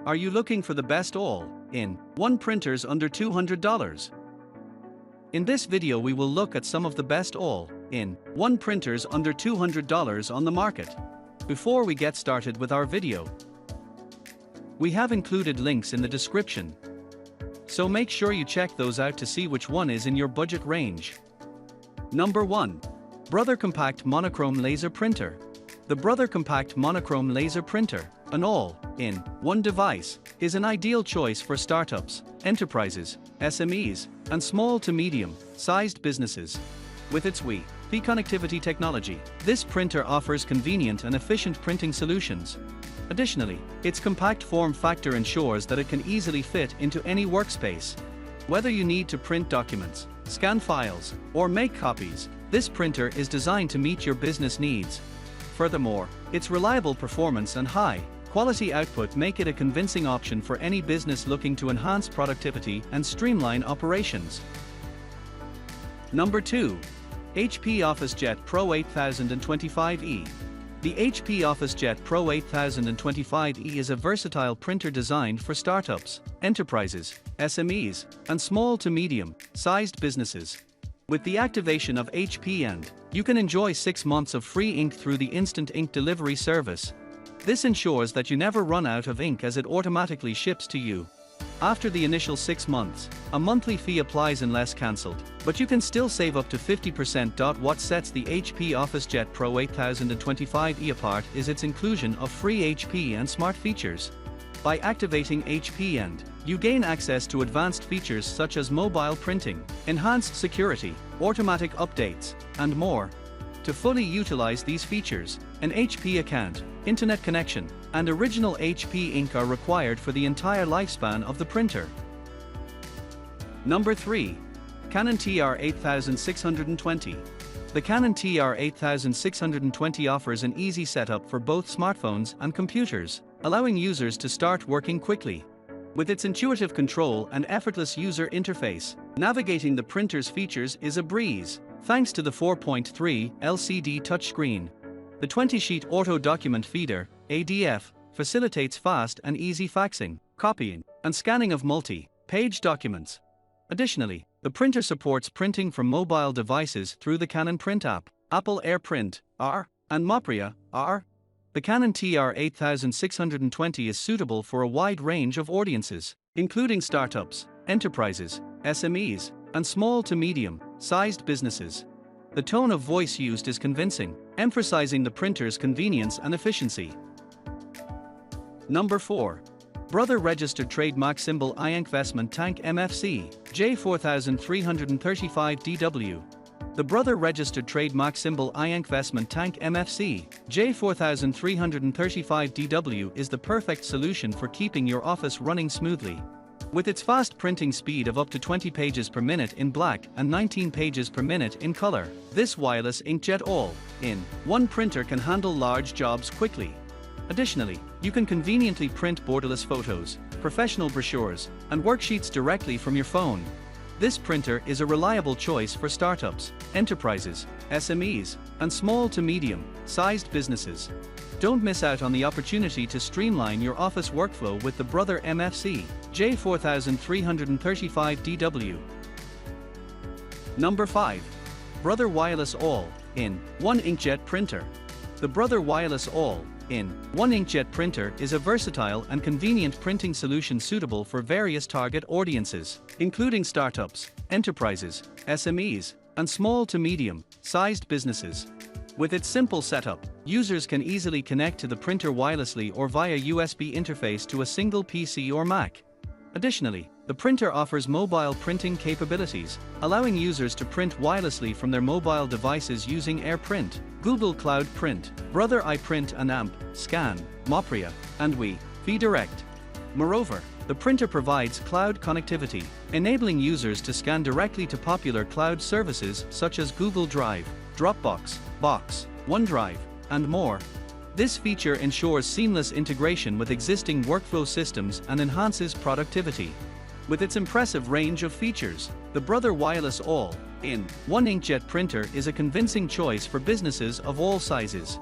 Are you looking for the best all-in-one printers under $200? In this video we will look at some of the best all-in-one printers under $200 on the market. Before we get started with our video, we have included links in the description, so make sure you check those out to see which one is in your budget range. Number 1. Brother Compact Monochrome Laser Printer. The Brother Compact Monochrome Laser Printer, an all-in-one device, is an ideal choice for startups, enterprises, SMEs, and small to medium-sized businesses. With its Wi-Fi connectivity technology, this printer offers convenient and efficient printing solutions. Additionally, its compact form factor ensures that it can easily fit into any workspace. Whether you need to print documents, scan files, or make copies, this printer is designed to meet your business needs. Furthermore, its reliable performance and high-quality output make it a convincing option for any business looking to enhance productivity and streamline operations. Number 2. HP OfficeJet Pro 8025E. The HP OfficeJet Pro 8025E is a versatile printer designed for startups, enterprises, SMEs, and small to medium-sized businesses. With the activation of HP, you can enjoy 6 months of free ink through the instant ink delivery service. This ensures that you never run out of ink as it automatically ships to you. After the initial 6 months, a monthly fee applies unless cancelled, but you can still save up to 50%. What sets the HP OfficeJet Pro 8025E apart is its inclusion of free HP and smart features. By activating HP, you gain access to advanced features such as mobile printing, enhanced security, automatic updates, and more. To fully utilize these features, an HP account, internet connection, and original HP ink are required for the entire lifespan of the printer. Number 3. Canon TR8620. The Canon TR8620 offers an easy setup for both smartphones and computers, allowing users to start working quickly. With its intuitive control and effortless user interface, navigating the printer's features is a breeze, thanks to the 4.3 LCD touchscreen. The 20-sheet auto document feeder, ADF, facilitates fast and easy faxing, copying, and scanning of multi-page documents. Additionally, the printer supports printing from mobile devices through the Canon Print app, Apple AirPrint R, and Mopria R. The Canon TR8620 is suitable for a wide range of audiences, including startups, enterprises, SMEs, and small to medium-sized businesses. The tone of voice used is convincing, emphasizing the printer's convenience and efficiency. Number 4. Brother Registered Trademark Symbol INKvestment Tank MFC J4335DW. The Brother Registered Trademark Symbol INKvestment Tank MFC J4335DW is the perfect solution for keeping your office running smoothly. With its fast printing speed of up to 20 pages per minute in black and 19 pages per minute in color, this wireless inkjet all-in-one printer can handle large jobs quickly. Additionally, you can conveniently print borderless photos, professional brochures, and worksheets directly from your phone. This printer is a reliable choice for startups, enterprises, SMEs, and small to medium-sized businesses. Don't miss out on the opportunity to streamline your office workflow with the Brother MFC J4335DW. Number 5. Brother Wireless All-in-One Inkjet Printer. The Brother Wireless All-in-One Inkjet Printer is a versatile and convenient printing solution suitable for various target audiences, including startups, enterprises, SMEs, and small to medium-sized businesses. With its simple setup, users can easily connect to the printer wirelessly or via USB interface to a single PC or Mac. Additionally, the printer offers mobile printing capabilities, allowing users to print wirelessly from their mobile devices using AirPrint, Google Cloud Print, Brother iPrint and AMP, Scan, Mopria, and Wi-Fi Direct. Moreover, the printer provides cloud connectivity, enabling users to scan directly to popular cloud services such as Google Drive, Dropbox, Box, OneDrive, and more. This feature ensures seamless integration with existing workflow systems and enhances productivity. With its impressive range of features, the Brother Wireless All-in-One Inkjet Printer is a convincing choice for businesses of all sizes.